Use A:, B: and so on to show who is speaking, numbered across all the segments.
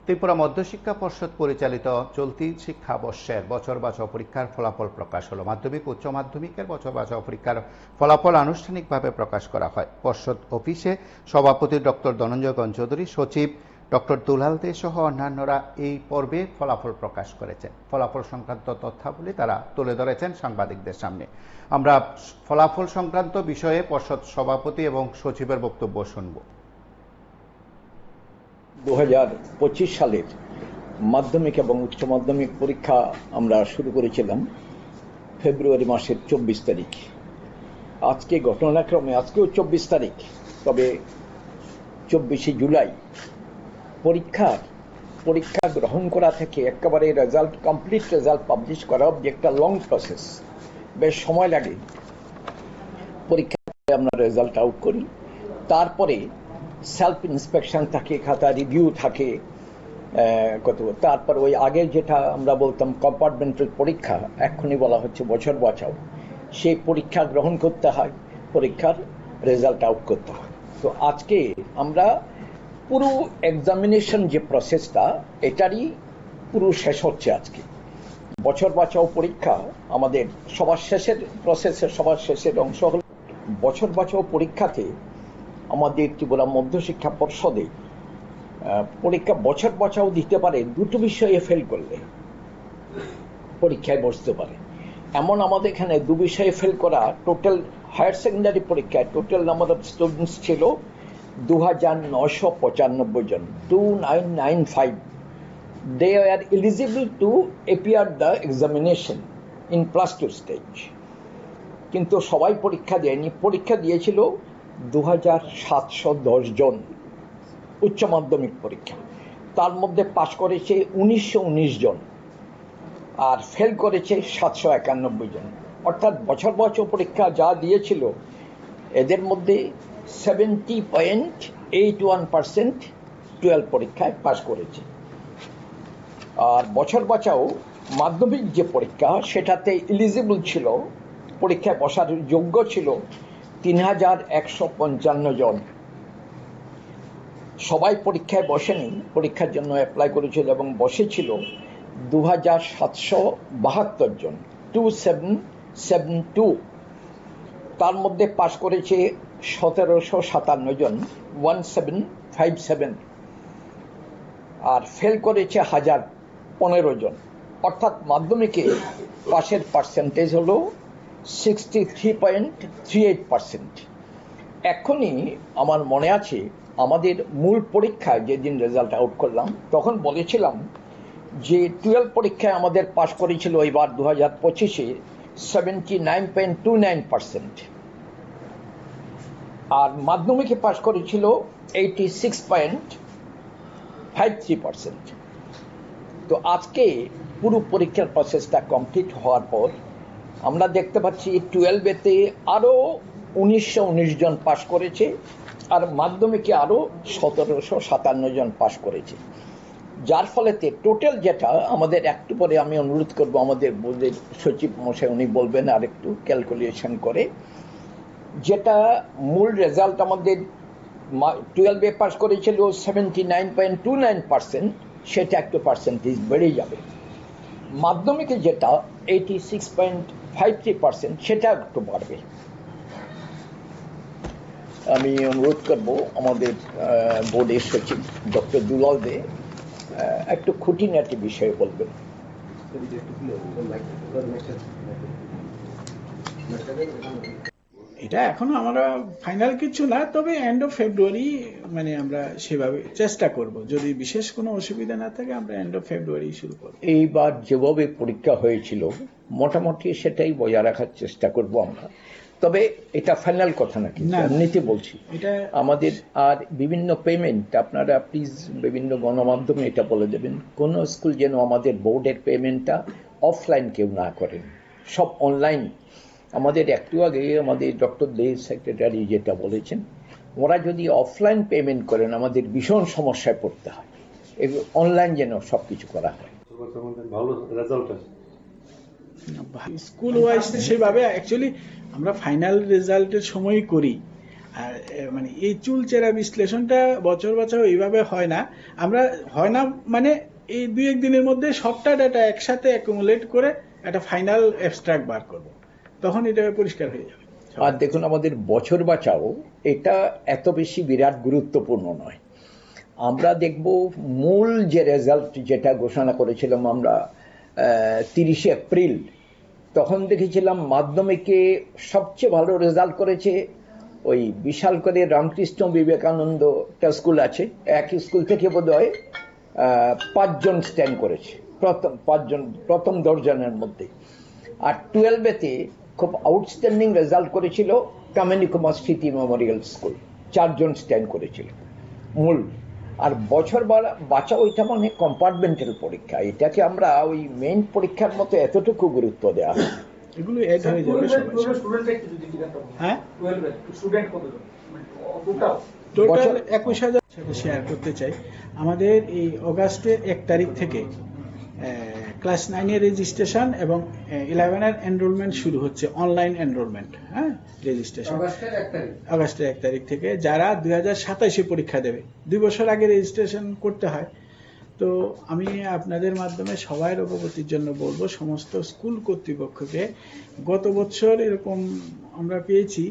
A: ত্রিপুরা মধ্যশিক্ষা পর্ষদ পরিচালিত চলতি শিক্ষাবর্ষের বছর বাছাও পরীক্ষার ফলাফল প্রকাশ হলো। মাধ্যমিক উচ্চ মাধ্যমিকের বছর বাছাও পরীক্ষার ফলাফল আনুষ্ঠানিকভাবে প্রকাশ করা হয়। পর্ষদ অফিসে সভাপতি ডক্টর ধনঞ্জয় চৌধুরী, সচিব ডক্টর দুলাল দে সহ অন্যান্যরা এই পর্বে ফলাফল প্রকাশ করেছেন। ফলাফল সংক্রান্ত তথ্যাবলী তারা তুলে ধরেছেন সাংবাদিকদের সামনে। আমরা ফলাফল সংক্রান্ত বিষয়ে পর্ষদ সভাপতি এবং সচিবের বক্তব্য শুনব।
B: 2025 সালের মাধ্যমিক এবং উচ্চ মাধ্যমিক পরীক্ষা আমরা শুরু করেছিলাম ফেব্রুয়ারি মাসের 24 তারিখ। আজকে ঘটনাক্রমে আজকেও 24 তারিখ, তবে 24শে জুলাই পরীক্ষা গ্রহণ করা থেকে একেবারে রেজাল্ট, কমপ্লিট রেজাল্ট পাবলিশ করা অবধি একটা লং প্রসেস, বেশ সময় লাগে। পরীক্ষায় আমরা রেজাল্ট আউট করি, তারপরে সেলফ ইন্সপেকশন থাকে, খাতা রিভিউ থাকে, তারপর ওই আগে যেটা আমরা বলতাম কম্পার্টমেন্টাল পরীক্ষা, এক্ষুনি বলা হচ্ছে বছর বাছাও, সেই পরীক্ষা গ্রহণ করতে হয়, পরীক্ষার রেজাল্ট আউট করতে হয়। তো আজকে আমরা পুরো এক্সামিনেশন যে প্রসেসটা, এটারই পুরো শেষ হচ্ছে আজকে। বছর বাছাও পরীক্ষা আমাদের সবার শেষের প্রসেসের সবার শেষের অংশ হল বছর বাছাও পরীক্ষাতে আমাদের ত্রিপুরা মধ্যশিক্ষা পর্ষদে পরীক্ষা বছর বাছাও দিতে পারে দুটো বিষয়ে ফেল করলে পরীক্ষায় বসতে পারে। এমন আমাদের এখানে দু বিষয়ে ফেল করা টোটাল হায়ার সেকেন্ডারি পরীক্ষায় টোটাল নাম্বার অফ স্টুডেন্টস ছিল 2995 জন, 2995। They are eligible to appear the examination in +2 stage, কিন্তু সবাই পরীক্ষা দেয়নি। পরীক্ষা দিয়েছিল 2710 জন উচ্চ মাধ্যমিক পরীক্ষা। তার মধ্যে পাশ করেছে 1919 জন আর ফেল করেছে 791 জন। অর্থাৎ বছর বছর পরীক্ষা যা দিয়েছিল এদের মধ্যে 70.81% 12 পরীক্ষায় পাশ করেছে। আর বছর বাছাও মাধ্যমিক যে পরীক্ষা, সেটাতে এলিজিবল ছিল, পরীক্ষায় বসার যোগ্য ছিল 3155 জন। সবাই পরীক্ষায় বসেনি, পরীক্ষার জন্য অ্যাপ্লাই করেছিল এবং বসেছিল 2772 জন, 2772। তার মধ্যে পাশ করেছে 1757 জন, 1757, আর ফেল করেছে 1015 জন। অর্থাৎ মাধ্যমিকে পাশের পার্সেন্টেজ হলো 63.38%। এখনই আমার মনে আছে আমাদের মূল পরীক্ষায় যেদিন রেজাল্ট আউট করলাম, তখন বলেছিলাম যে 12 পরীক্ষায় আমাদের পাশ করেছিল এবার 2025-এ 79.29%, আর মাধ্যমিকে পাশ করেছিল 86.53%। তো আজকে পুরো পরীক্ষার প্রসেসটা কমপ্লিট হওয়ার পর আমরা দেখতে পাচ্ছি 12-এতে আরও 1919 জন পাশ করেছে, আর মাধ্যমিকে আরও 1757 জন পাশ করেছে। যার ফলেতে টোটাল যেটা আমাদের, একটু পরে আমি অনুরোধ করব আমাদের বোর্ডের সচিব মশাই, উনি বলবেন আর একটু ক্যালকুলেশন করে, যেটা মূল রেজাল্ট আমাদের 12-এ পাশ করেছিল 79.29%, সেটা একটু পার্সেন্টেজ বেড়ে যাবে। মাধ্যমিকে যেটা 86.53%, সেটা একটু বাড়বে। আমি অনুরোধ করব আমাদের বোর্ডের সচিব ডক্টর দুলাল দে একটু খুঁটিনাটি বিষয়ে বলবেন।
C: এটা এখনো আমরা ফাইনাল কিছু না, তবে এন্ড অফ ফেব্রুয়ারি মানে আমরা সেভাবে চেষ্টা করব, যদি বিশেষ কোনো অসুবিধা না থাকে আমরা এন্ড অফ ফেব্রুয়ারি শুরু করব।
B: এইবার যেভাবে পরীক্ষা হয়েছিল মোটামুটি সেটাই বজায় রাখার চেষ্টা করব আমরা, তবে এটা ফাইনাল কথা নাকি, এমনিতে বলছি। এটা আমাদের আর বিভিন্ন পেমেন্ট আপনারা প্লিজ বিভিন্ন গণমাধ্যমে এটা বলে দেবেন, কোন স্কুল যেন আমাদের বোর্ডের পেমেন্টটা অফলাইন কেউ না করেন, সব অনলাইন। আমাদের একটু আগে আমাদের ডক্টর দে সেক্রেটারি যেটা বলেছেন, ওরা যদি অফলাইন পেমেন্ট করেন আমাদের ভীষণ সমস্যায় পড়তে হয়, অনলাইন যেন সবকিছু করা হয়।
D: ভালো রেজাল্ট আছে
C: স্কুল ওয়াইজ সেভাবে অ্যাকচুয়ালি আমরা ফাইনাল রেজাল্টের সময় করি, আর মানে এই চুলচেরা বিশ্লেষণটা বছর বছর এইভাবে হয় না। আমরা হয় না মানে এই 2-1 দিনের মধ্যে সবটা ডাটা একসাথে অ্যাকুমুলেট করে একটা ফাইনাল অ্যাবস্ট্রাক্ট বার করব, তখন এটা পরিষ্কার হয়ে যাবে।
B: আর দেখুন, আমাদের বছর বাঁচাও এটা এত বেশি বিরাট গুরুত্বপূর্ণ নয়। আমরা দেখব মূল যে রেজাল্ট যেটা ঘোষণা করেছিলাম আমরা 30শে এপ্রিল, তখন দেখেছিলাম মাধ্যমিকে সবচেয়ে ভালো রেজাল্ট করেছে ওই বিশাল করে রামকৃষ্ণ বিবেকানন্দ একটা স্কুল আছে, এক স্কুল থেকে বোধহয় 5 জন স্ট্যান্ড করেছে, প্রথম 10 জনের মধ্যে। আর 12এতে খুব আউটস্ট্যান্ডিং রেজাল্ট করেছিল কামিনী কুমার স্মৃতি মেমোরিয়াল স্কুল, 4 জন স্ট্যান্ড করেছিল মূল। আর বছর বাঁচাও এটা মানে কম্পার্টমেন্টাল পরীক্ষা, এটাকে আমরা ওই মেইন পরীক্ষার মতো এতটুকু গুরুত্ব দেওয়া হয়।
C: এগুলো এড হয়ে যাবে হ্যাঁ, টোটাল 21,000 সাথে শেয়ার করতে চাই। আমাদের এই অগাস্টের 1 তারিখ থেকে ক্লাস 9 এর রেজিস্ট্রেশন এবং 11 এর এনরোলমেন্ট শুরু হচ্ছে, অনলাইন এনরোলমেন্ট। হ্যাঁ, রেজিস্ট্রেশন আগস্টের 1 তারিখ থেকে। যারা 2027-এ পরীক্ষা দেবে, 2 বছর আগে রেজিস্ট্রেশন করতে হয়। তো আমি আপনাদের মাধ্যমে সবাই অবগতির জন্য বলবো, সমস্ত স্কুল কর্তৃপক্ষকে, গত বছর এরকম আমরা পেয়েছি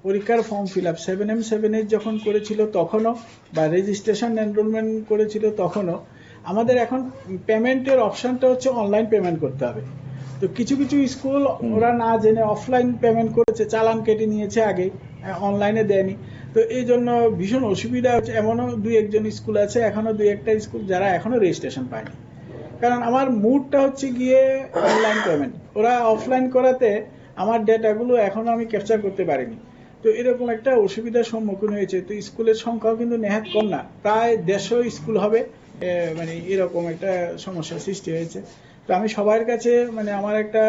C: পরীক্ষার ফর্ম ফিল আপ 7M7 যখন করেছিল তখনও, বা রেজিস্ট্রেশন এনরোলমেন্ট করেছিল তখনও, আমাদের এখন পেমেন্টের অপশনটা হচ্ছে অনলাইন পেমেন্ট করতে হবে। তো কিছু কিছু স্কুল ওরা না জেনে অফলাইন পেমেন্ট করেছে, চালান কেটে নিয়েছে আগে, অনলাইনে দেয়নি। তো এই জন্য ভীষণ অসুবিধা হচ্ছে। এমনও 2-1 জন স্কুল আছে, এখনো 2-1টা স্কুল যারা এখনো রেজিস্ট্রেশন পায়নি। কারণ আমার মুডটা হচ্ছে গিয়ে অনলাইন পেমেন্ট, ওরা অফলাইন করাতে আমার ডেটাগুলো এখনো আমি ক্যাপচার করতে পারিনি। তো এরকম একটা অসুবিধার সম্মুখীন হয়েছে। তো স্কুলের সংখ্যাও কিন্তু নেহাত কম না, প্রায় 150 স্কুল হবে, মানে এরকম একটা সমস্যার সৃষ্টি হয়েছে। তো আমি সবার কাছে মানে আমার একটা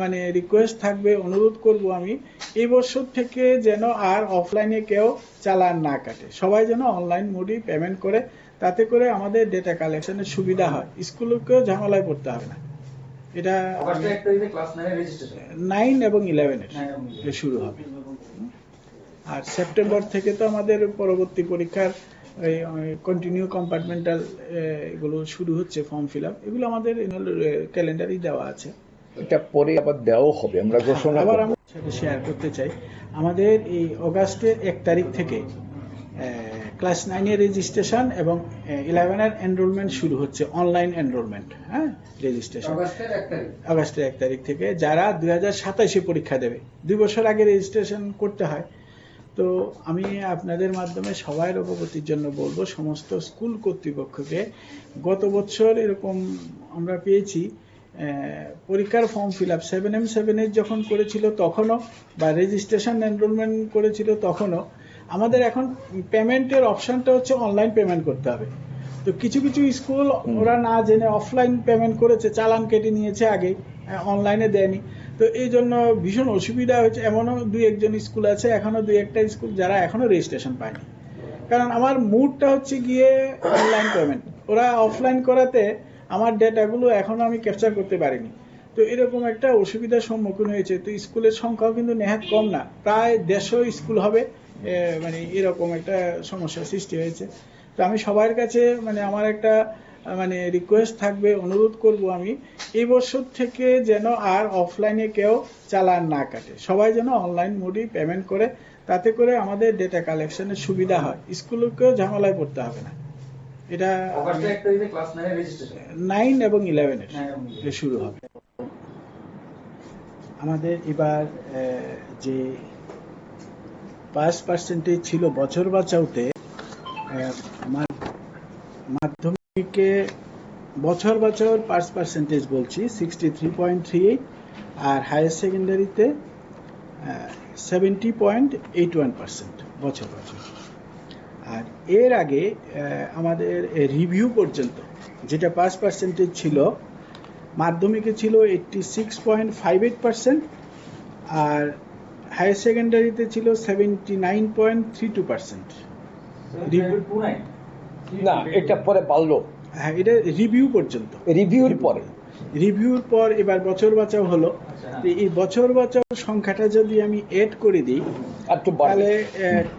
C: মানে রিকোয়েস্ট থাকবে, অনুরোধ করব আমি, এই বছর থেকে যেন আর অফলাইনে কেউ চালান না কাটে, সবাই যেন অনলাইন মোডই পেমেন্ট করে, তাতে করে আমাদের ডেটা কালেকশনের সুবিধা হয়, স্কুলকেও ঝামেলায় পড়তে হবে না। এটা 9 এবং 11 এর শুরু হবে। আর সেপ্টেম্বর থেকে তো আমাদের পরবর্তী পরীক্ষার কন্টিনিউ কম্পার্টমেন্টাল এগুলো শুরু হচ্ছে, ফর্ম ফিল আপ, এগুলো আমাদের ক্যালেন্ডারই দেওয়া আছে।
B: এটা পরে আবার দেওয়াও হবে, আমরা ঘোষণা
C: আবার আমি শেয়ার করতে চাই। আমাদের এই অগাস্টের 1 তারিখ থেকে ক্লাস 9 এর রেজিস্ট্রেশন এবং 11 এর এনরোলমেন্ট শুরু হচ্ছে, অনলাইন এনরোলমেন্ট। হ্যাঁ, রেজিস্ট্রেশন আগস্টের 1 তারিখ থেকে। যারা 2027-এ পরীক্ষা দেবে, 2 বছর আগে রেজিস্ট্রেশন করতে হয়। তো আমি আপনাদের মাধ্যমে সবাই অবগতির জন্য বলবো, সমস্ত স্কুল কর্তৃপক্ষকে, গত বছর এরকম আমরা পেয়েছি পরীক্ষার ফর্ম ফিল আপ 7M7 যখন করেছিল তখনও, বা রেজিস্ট্রেশন এনরোলমেন্ট করেছিল তখনও, আমাদের এখন পেমেন্টের অপশনটা হচ্ছে অনলাইন পেমেন্ট করতে হবে। তো কিছু কিছু স্কুল ওরা না জেনে অফলাইন পেমেন্ট করেছে, চালান কেটে নিয়েছে আগে, অনলাইনে দেয়নি। তো এই জন্য ভীষণ অসুবিধা হয়েছে। এমনও 2-1 জন স্কুল আছে, এখনো 2-1টা স্কুল যারা এখনো রেজিস্ট্রেশন পায়নি। কারণ আমার মুডটা হচ্ছে গিয়ে অনলাইন পেমেন্ট, ওরা অফলাইন করাতে আমার ডেটাগুলো এখনো আমি ক্যাপচার করতে পারিনি। তো এরকম একটা অসুবিধার সম্মুখীন হয়েছে। তো স্কুলের সংখ্যাও কিন্তু নেহাত কম না, প্রায় 150 স্কুল হবে, মানে এরকম একটা সমস্যার সৃষ্টি হয়েছে। তো আমি সবার কাছে মানে আমার একটা মানে রিকোয়েস্ট থাকবে, অনুরোধ করব আমি, এই বছর থেকে যেন আর অফলাইনে কেউ চালান না কাটে, সবাই যেন অনলাইন মোডই পেমেন্ট করে, তাতে করে আমাদের ডেটা কালেকশনের সুবিধা হয়, স্কুলকেও ঝামেলায় পড়তে হবে না। এটা 9 এবং 11 এর শুরু হবে। আমাদের এবার যে পাস পার্সেন্টেজ ছিল বছর বাঁচাওতে, মাধ্যমিকে বছর বাঁচাওর পাস পার্সেন্টেজ বলছি 63.38, আর হায়ার সেকেন্ডারিতে 70.81% বছর বছর। আর এর আগে আমাদের রিভিউ পর্যন্ত যেটা পাস পার্সেন্টেজ ছিল, মাধ্যমিকে ছিল 86.58%, আর হায়ার সেকেন্ডারিতে ছিল 79.32%।
B: না, এটা পরে বাড়লো।
C: হ্যাঁ, এটা রিভিউ পর্যন্ত,
B: রিভিউর পরে
C: রিভিউর পর এবার বছর বাঁচাও হলো। তো এই বছর বাঁচাও সংখ্যাটা যদি আমি এড করে দিই তাহলে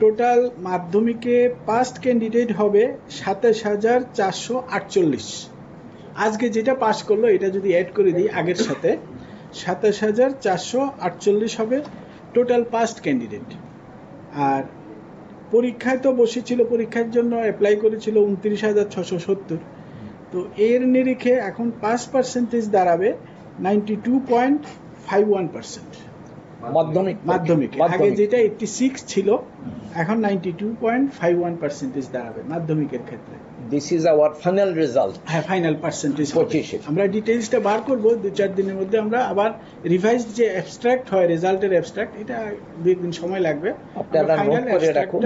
C: টোটাল মাধ্যমিকে পাস্ট ক্যান্ডিডেট হবে ২৭,৪৪৮। আজকে যেটা পাস করলো এটা যদি অ্যাড করে দিই আগের সাথে ২৭,৪৪৮ হবে টোটাল পাস্ট ক্যান্ডিডেট। আর পরীক্ষায় তো বসেছিল, পরীক্ষার জন্য অ্যাপ্লাই করেছিল ২৯,৬৭০। তো এর নিরিখে এখন পাস পার্সেন্টেজ দাঁড়াবে 92.51%। মাধ্যমিকে আগে যেটা 86 ছিল এখন 92.51% দাঁড়াবে মাধ্যমিকের ক্ষেত্রে।
B: This is our final result.
C: হ্যাঁ, ফাইনাল পার্সেন্টেজ
B: 25-এ।
C: আমরা ডিটেইলসটা বার করব 2-4 দিনের মধ্যে। আমরা আবার রিভাইজড যে অ্যাবস্ট্রাক্ট হয়, রেজাল্টের অ্যাবস্ট্রাক্ট, এটা 2 দিন সময় লাগবে।
B: আপনারা নোট করে রাখুন,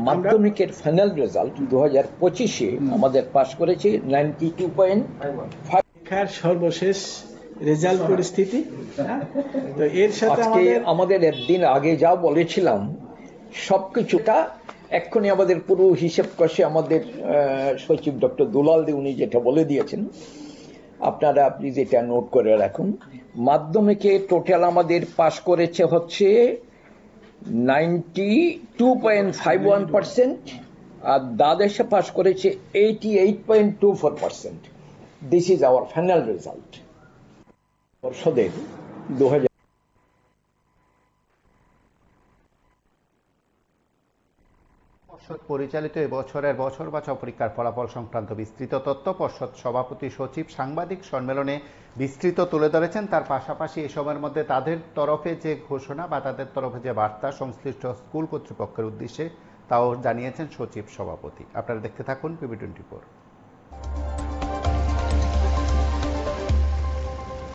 B: মাধ্যমিকের ফাইনাল রেজাল্ট 2025-এ আমাদের পাস করেছে 92.5।
C: পরীক্ষার সর্বশেষ রেজাল্ট পরিস্থিতি। তো এর সাথে
B: আমাদের একদিন আগে যা বলেছিলাম সবকিছুটা এক্ষুনি আমাদের পুরো হিসেব কষে আমাদের সচিব ডক্টর দুলাল দে উনি যেটা বলে দিয়েছেন, আপনারা প্লিজ এটা নোট করে রাখুন। মাধ্যমিকে টোটাল আমাদের পাস করেছে হচ্ছে 92.51%, আর দ্বাদশে পাস করেছে 88.24%। This is our final result. পর্ষদের 2000
A: পর্ষদ পরিচালিত এবছরের বছর বাঁচাও পরীক্ষার ফলাফল সংক্রান্ত বিস্তৃত তথ্য পর্ষদ সভাপতি সচিব সাংবাদিক সম্মেলনে বিস্তৃত তুলে ধরেছেন। তার পাশাপাশি এসবের মধ্যে তাদের তরফে যে ঘোষণা বা তাদের তরফে যে বার্তা সংশ্লিষ্ট স্কুল কর্তৃপক্ষের উদ্দেশ্যে তাও জানিয়েছেন সচিব সভাপতি। আপনারা দেখতে থাকুন PB24।